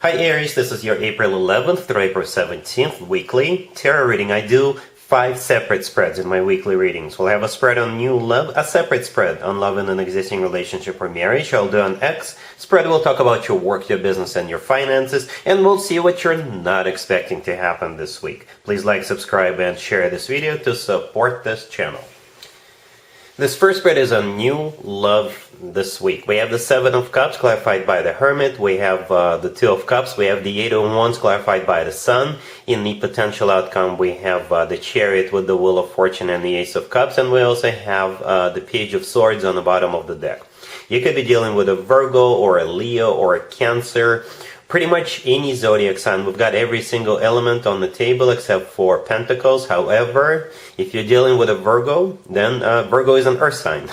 Hi Aries, this is your April 11th through April 17th weekly tarot reading. I do 5 separate spreads in my weekly readings. We'll have a spread on new love, a separate spread on love in an existing relationship or marriage. I'll do an X spread. We'll talk about your work, your business, and your finances, and we'll see what you're not expecting to happen this week. Please like, subscribe, and share this video to support this channel. This first spread is on new love this week. We have the Seven of Cups clarified by the Hermit. We have the Two of Cups. We have the Eight of Wands clarified by the Sun. In the potential outcome, we have the Chariot with the Wheel of Fortune and the Ace of Cups. And we also have the Page of Swords on the bottom of the deck. You could be dealing with a Virgo or a Leo or a Cancer. Pretty much any zodiac sign. We've got every single element on the table except for Pentacles. However, if you're dealing with a Virgo, then Virgo is an earth sign.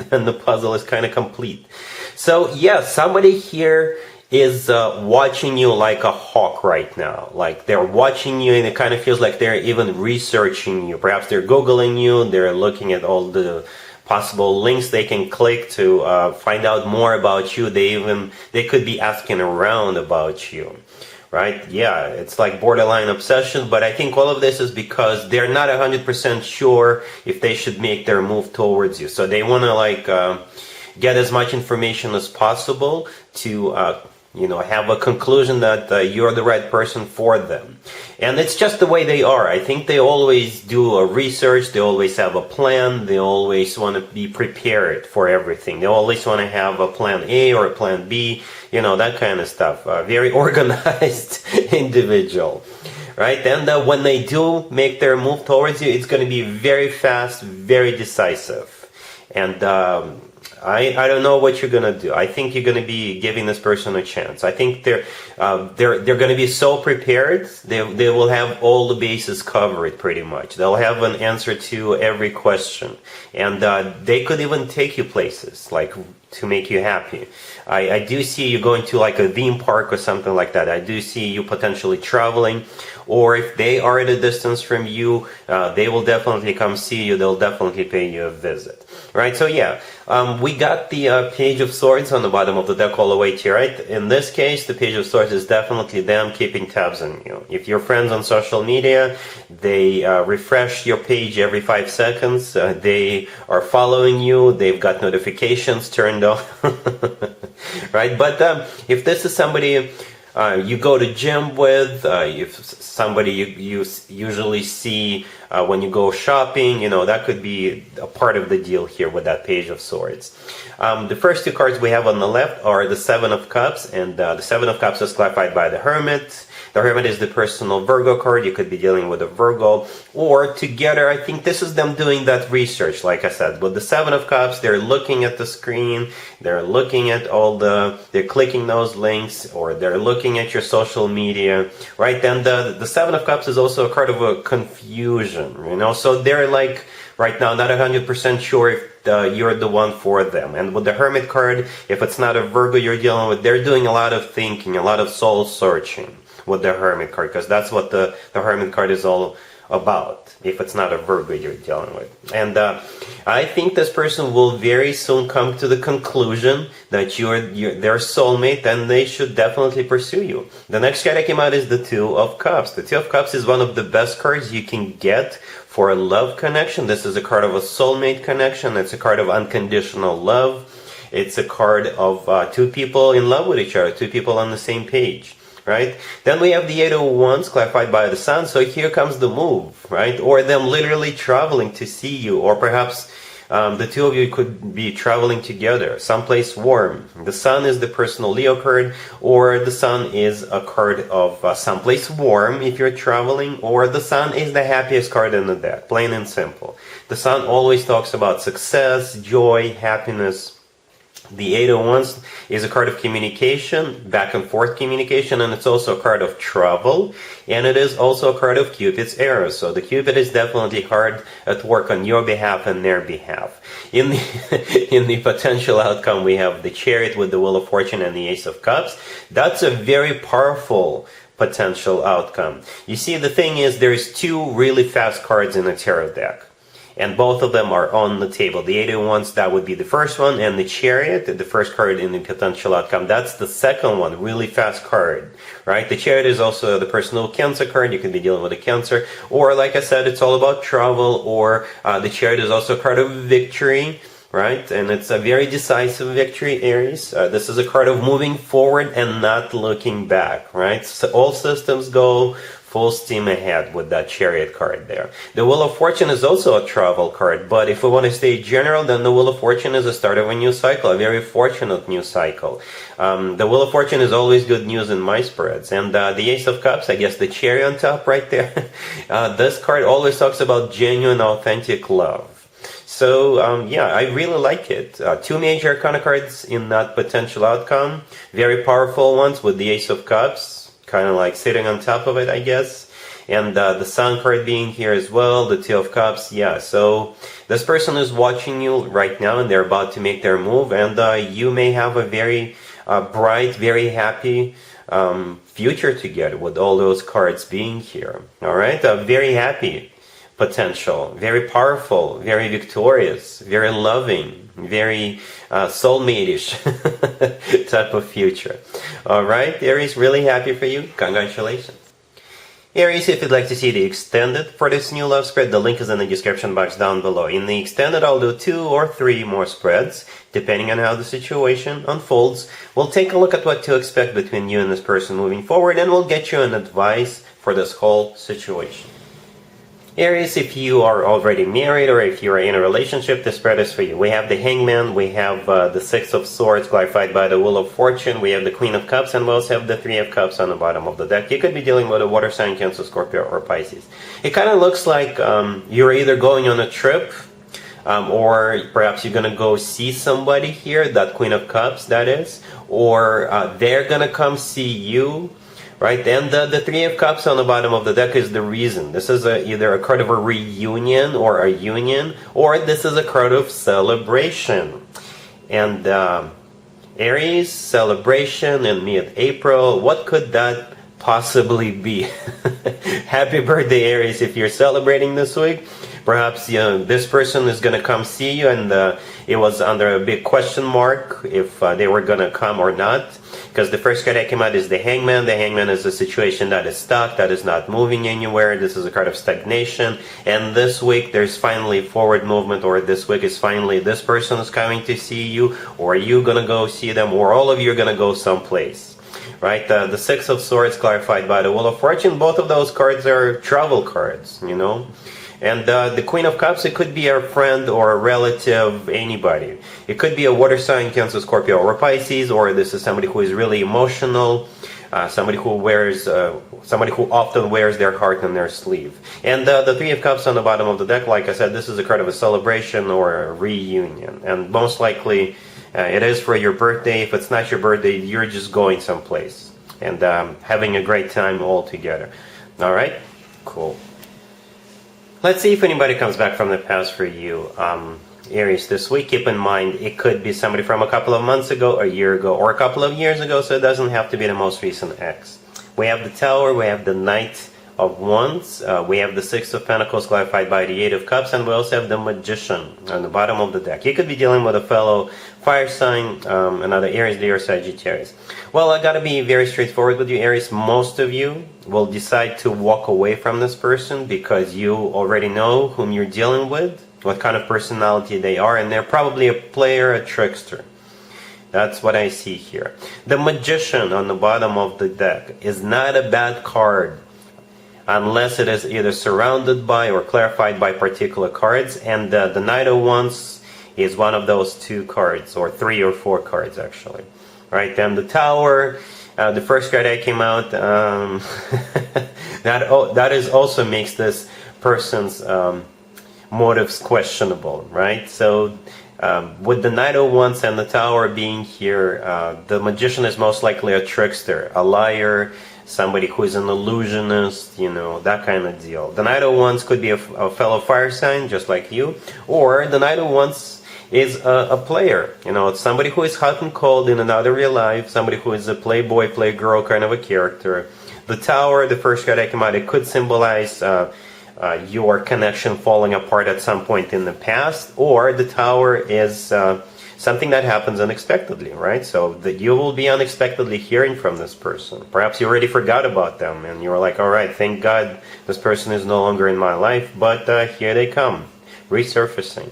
Then the puzzle is kind of complete. So yeah, somebody here is watching you like a hawk right now. Like they're watching you and it kind of feels like they're even researching you. Perhaps they're Googling you, they're looking at all the possible links they can click to find out more about you. They could be asking around about you, right? Yeah, it's like borderline obsession, but I think all of this is because they're not 100% sure if they should make their move towards you. So they want to get as much information as possible to have a conclusion that you're the right person for them. And it's just the way they are. I think they always do a research, they always have a plan, they always want to be prepared for everything. They always want to have a plan A or a plan B, that kind of stuff. Very organized individual, right? And when they do make their move towards you, it's going to be very fast, very decisive. And I don't know what you're gonna do. I think you're gonna be giving this person a chance. I think they're gonna be so prepared. They will have all the bases covered pretty much. They'll have an answer to every question, and they could even take you places to make you happy. I do see you going to like a theme park or something like that. I do see you potentially traveling, or if they are at a distance from you, they will definitely come see you. They'll definitely pay you a visit. Right, so yeah, we got the Page of Swords on the bottom of the deck all the way to right. In this case, the Page of Swords is definitely them keeping tabs on you. If you're friends on social media, they refresh your page every 5 seconds. They are following you. They've got notifications turned on. Right, but if this is somebody you go to gym with, if somebody you usually see when you go shopping, that could be a part of the deal here with that Page of Swords. The first 2 cards we have on the left are the Seven of Cups, and the Seven of Cups is clarified by the Hermit. The Hermit is the personal Virgo card. You could be dealing with a Virgo, or together, I think this is them doing that research, like I said. With the Seven of Cups, they're looking at the screen, they're looking at they're clicking those links, or they're looking at your social media, right? Then the Seven of Cups is also a card of a confusion, so they're right now not 100% sure if you're the one for them. And with the Hermit card, if it's not a Virgo you're dealing with, they're doing a lot of thinking, a lot of soul searching with the Hermit card, because that's what the Hermit card is all about, if it's not a Virgo you're dealing with. And I think this person will very soon come to the conclusion that you're their soulmate, and they should definitely pursue you. The next card that came out is the Two of Cups. The Two of Cups is one of the best cards you can get for a love connection. This is a card of a soulmate connection. It's a card of unconditional love. It's a card of 2 people in love with each other, 2 people on the same page. Right? Then we have the Eight of Wands clarified by the Sun. So here comes the move, right? Or them literally traveling to see you, or perhaps the 2 of you could be traveling together, someplace warm. The Sun is the personal Leo card, or the Sun is a card of someplace warm if you're traveling, or the Sun is the happiest card in the deck, plain and simple. The Sun always talks about success, joy, happiness. The Eight of Wands is a card of communication, back and forth communication, and it's also a card of travel, and it is also a card of Cupid's arrow. So the Cupid is definitely hard at work on your behalf and their behalf. In the potential outcome, we have the Chariot with the Wheel of Fortune and the Ace of Cups. That's a very powerful potential outcome. You see, the thing is, there's 2 really fast cards in a tarot deck. And both of them are on the table. The 8 of Wands, that would be the first one, and the Chariot, the first card in the potential outcome, that's the second one, really fast card, right? The Chariot is also the personal Cancer card. You could be dealing with a Cancer, or like I said, it's all about travel, or the Chariot is also a card of victory, right? And it's a very decisive victory, Aries. This is a card of moving forward and not looking back, right? So all systems go, full steam ahead with that Chariot card there. The Wheel of Fortune is also a travel card, but if we want to stay general, then the Wheel of Fortune is the start of a new cycle, a very fortunate new cycle. The Wheel of Fortune is always good news in my spreads. And the Ace of Cups, I guess the cherry on top right there, this card always talks about genuine, authentic love. So, yeah, I really like it. Two major Arcana cards in that potential outcome. Very powerful ones with the Ace of Cups, kind of like sitting on top of it, I guess. And the Sun card being here as well, the Two of Cups. Yeah, so this person is watching you right now and they're about to make their move. And you may have a very bright, very happy future together with all those cards being here. All right, very happy potential, very powerful, very victorious, very loving, very soulmate-ish type of future. All right, Aries, really happy for you. Congratulations. Aries, if you'd like to see the extended for this new love spread, the link is in the description box down below. In the extended, I'll do 2 or 3 more spreads, depending on how the situation unfolds. We'll take a look at what to expect between you and this person moving forward, and we'll get you an advice for this whole situation. Aries, if you are already married or if you are in a relationship, this spread is for you. We have the Hangman, we have the Six of Swords clarified by the Wheel of Fortune, we have the Queen of Cups, and we also have the Three of Cups on the bottom of the deck. You could be dealing with a water sign, Cancer, Scorpio, or Pisces. It kind of looks like you're either going on a trip, or perhaps you're going to go see somebody here, that Queen of Cups, that is, or they're going to come see you. Right, and the Three of Cups on the bottom of the deck is the reason. This is either a card of a reunion or a union, or this is a card of celebration. And Aries, celebration in mid-April, what could that possibly be? Happy birthday, Aries, if you're celebrating this week. Perhaps this person is going to come see you, and it was under a big question mark if they were going to come or not. Because the first card that came out is the Hangman. The Hangman is a situation that is stuck, that is not moving anywhere. This is a card of stagnation. And this week, there's finally forward movement, or this week is finally this person is coming to see you, or you going to go see them, or all of you are going to go someplace. Right? The Six of Swords clarified by the Wheel of Fortune. Both of those cards are travel cards, you know. And the Queen of Cups, it could be a friend or a relative, anybody. It could be a water sign, Cancer, Scorpio, or Pisces, or this is somebody who is really emotional, somebody who often wears their heart on their sleeve. And the Three of Cups on the bottom of the deck, like I said, this is a card of a celebration or a reunion. And most likely, it is for your birthday. If it's not your birthday, you're just going someplace and having a great time all together. All right? Cool. Let's see if anybody comes back from the past for you, Aries, this week. Keep in mind, it could be somebody from a couple of months ago, a year ago, or a couple of years ago, so it doesn't have to be the most recent ex. We have the Tower, we have the Knight of Wands, we have the Six of Pentacles clarified by the Eight of Cups, and we also have the Magician on the bottom of the deck. You could be dealing with a fellow fire sign, another Aries, Leo, Sagittarius. Well, I gotta be very straightforward with you, Aries. Most of you will decide to walk away from this person because you already know whom you're dealing with, what kind of personality they are, and they're probably a player, a trickster. That's what I see here. The Magician on the bottom of the deck is not a bad card, unless it is either surrounded by or clarified by particular cards, and the Knight of Wands is one of those 2 cards, or 3 or 4 cards actually. Right, then the Tower, the first card that came out, that is also makes this person's motives questionable, right? So with the Knight of Wands and the Tower being here, the Magician is most likely a trickster, a liar, somebody who is an illusionist, you know, that kind of deal. The Knight of Wands could be a fellow fire sign, just like you, or the Knight of Wands is a player, you know, it's somebody who is hot and cold in another real life, somebody who is a playboy, playgirl kind of a character. The Tower, the first card that came out, it could symbolize your connection falling apart at some point in the past, or the Tower is something that happens unexpectedly, right? So that you will be unexpectedly hearing from this person. Perhaps you already forgot about them and you were like, all right, thank God this person is no longer in my life, but here they come, resurfacing.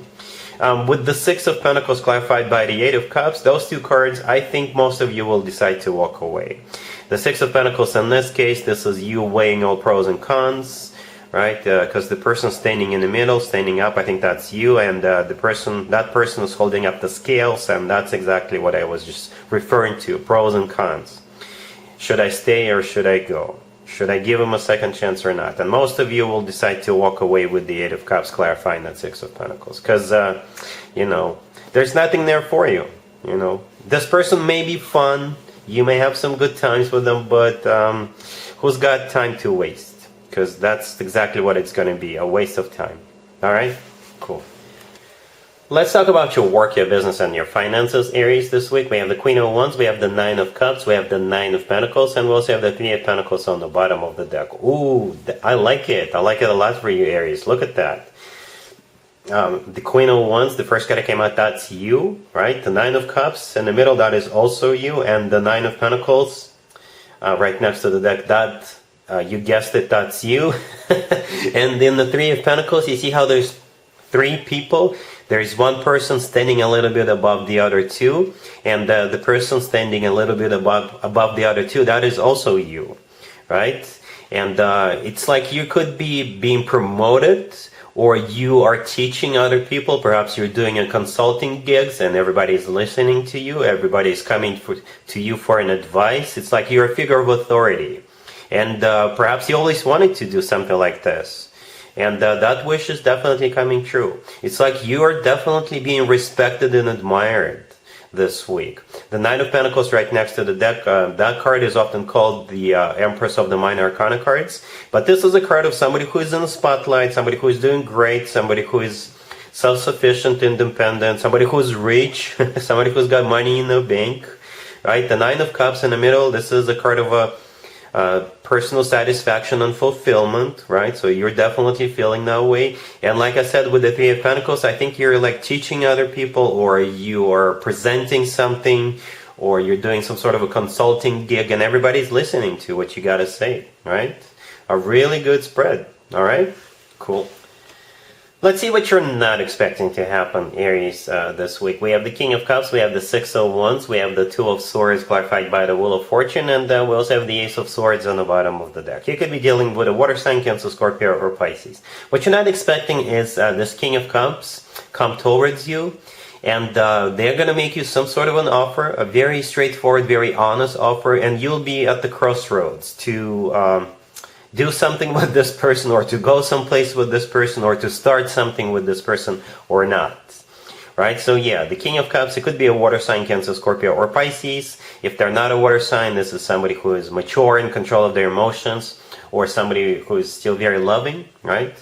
With the Six of Pentacles clarified by the Eight of Cups, those two cards, I think most of you will decide to walk away. The Six of Pentacles in this case, this is you weighing all pros and cons, right? Because the person standing in the middle, standing up, I think that's you, and that person is holding up the scales, and that's exactly what I was just referring to, pros and cons. Should I stay or should I go? Should I give him a second chance or not? And most of you will decide to walk away with the Eight of Cups clarifying that Six of Pentacles. Because, there's nothing there for you. This person may be fun. You may have some good times with them, but who's got time to waste? Because that's exactly what it's going to be, a waste of time. Alright? Cool. Let's talk about your work, your business, and your finances, Aries, this week. We have the Queen of Wands, we have the Nine of Cups, we have the Nine of Pentacles, and we also have the Three of Pentacles on the bottom of the deck. Ooh, I like it. I like it a lot for you, Aries. Look at that. The Queen of Wands, the first card that came out, that's you, right? The Nine of Cups in the middle, that is also you, and the Nine of Pentacles right next to the deck, that, you guessed it, that's you. And in the Three of Pentacles, you see how there's three people? There's one person standing a little bit above the other two, and the person standing a little bit above the other two, that is also you, right? And it's like you could be being promoted, or you are teaching other people. Perhaps you're doing a consulting gigs and everybody's listening to you, everybody's coming to you for an advice. It's like you're a figure of authority. And perhaps you always wanted to do something like this. And that wish is definitely coming true. It's like you are definitely being respected and admired this week. The Nine of Pentacles right next to the deck, that card is often called the Empress of the Minor Arcana cards. But this is a card of somebody who is in the spotlight, somebody who is doing great, somebody who is self-sufficient, independent, somebody who is rich, somebody who's got money in the bank, right? The Nine of Cups in the middle, this is a card of a personal satisfaction and fulfillment, right? So you're definitely feeling that way. And like I said, with the Three of Pentacles, I think you're like teaching other people, or you are presenting something, or you're doing some sort of a consulting gig, and everybody's listening to what you got to say, right? A really good spread, all right? Cool. Let's see what you're not expecting to happen, Aries, this week. We have the King of Cups, we have the Six of Wands, we have the Two of Swords clarified by the Wheel of Fortune, and we also have the Ace of Swords on the bottom of the deck. You could be dealing with a water sign, Cancer, Scorpio, or Pisces. What you're not expecting is this King of Cups come towards you, and they're going to make you some sort of an offer, a very straightforward, very honest offer, and you'll be at the crossroads to do something with this person, or to go someplace with this person, or to start something with this person, or not. Right? So yeah, the King of Cups, it could be a water sign, Cancer, Scorpio, or Pisces. If they're not a water sign, this is somebody who is mature, in control of their emotions, or somebody who is still very loving, right?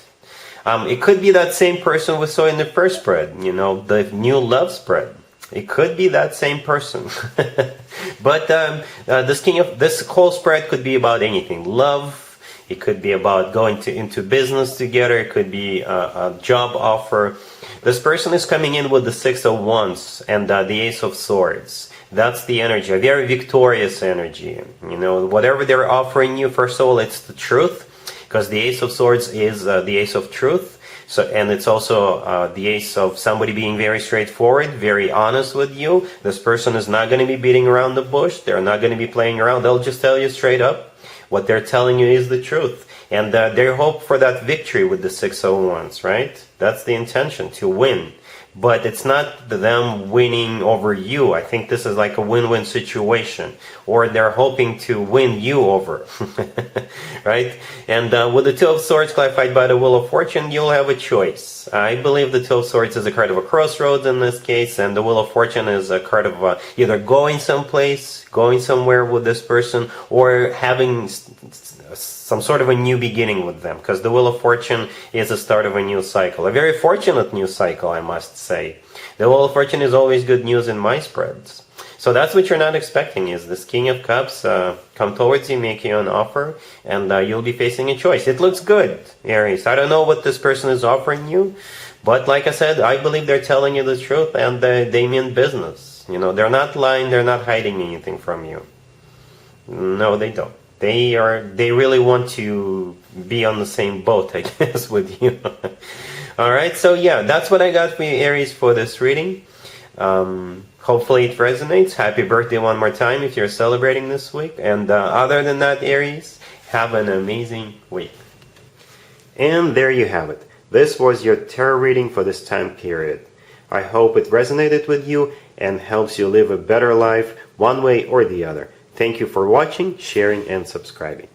It could be that same person we saw in the first spread, the new love spread. It could be that same person. But this whole spread could be about anything. Love. It could be about going into business together. It could be a job offer. This person is coming in with the Six of Wands and the Ace of Swords. That's the energy, a very victorious energy. Whatever they're offering you, first of all, it's the truth, because the Ace of Swords is the Ace of Truth. So, and it's also the ace of somebody being very straightforward, very honest with you. This person is not going to be beating around the bush. They're not going to be playing around. They'll just tell you straight up. What they're telling you is the truth. And they hope for that victory with the Six of Wands, right? That's the intention, to win. But it's not them winning over you. I think this is like a win-win situation. Or they're hoping to win you over. Right? And with the Two of Swords clarified by the Wheel of Fortune, you'll have a choice. I believe the Two of Swords is a card of a crossroads in this case. And the Wheel of Fortune is a card of either going someplace, going somewhere with this person, or having some sort of a new beginning with them, because the Wheel of Fortune is the start of a new cycle, a very fortunate new cycle, I must say. The Wheel of Fortune is always good news in my spreads. So that's what you're not expecting, is this King of Cups come towards you, make you an offer, and you'll be facing a choice. It looks good, Aries. I don't know what this person is offering you, but like I said, I believe they're telling you the truth, and they mean business. You know, they're not lying, they're not hiding anything from you. No, they don't. They really want to be on the same boat, I guess, with you. Alright, so yeah, that's what I got for you, Aries, for this reading. Hopefully it resonates. Happy birthday one more time if you're celebrating this week. And other than that, Aries, have an amazing week. And there you have it. This was your tarot reading for this time period. I hope it resonated with you and helps you live a better life one way or the other. Thank you for watching, sharing, and subscribing.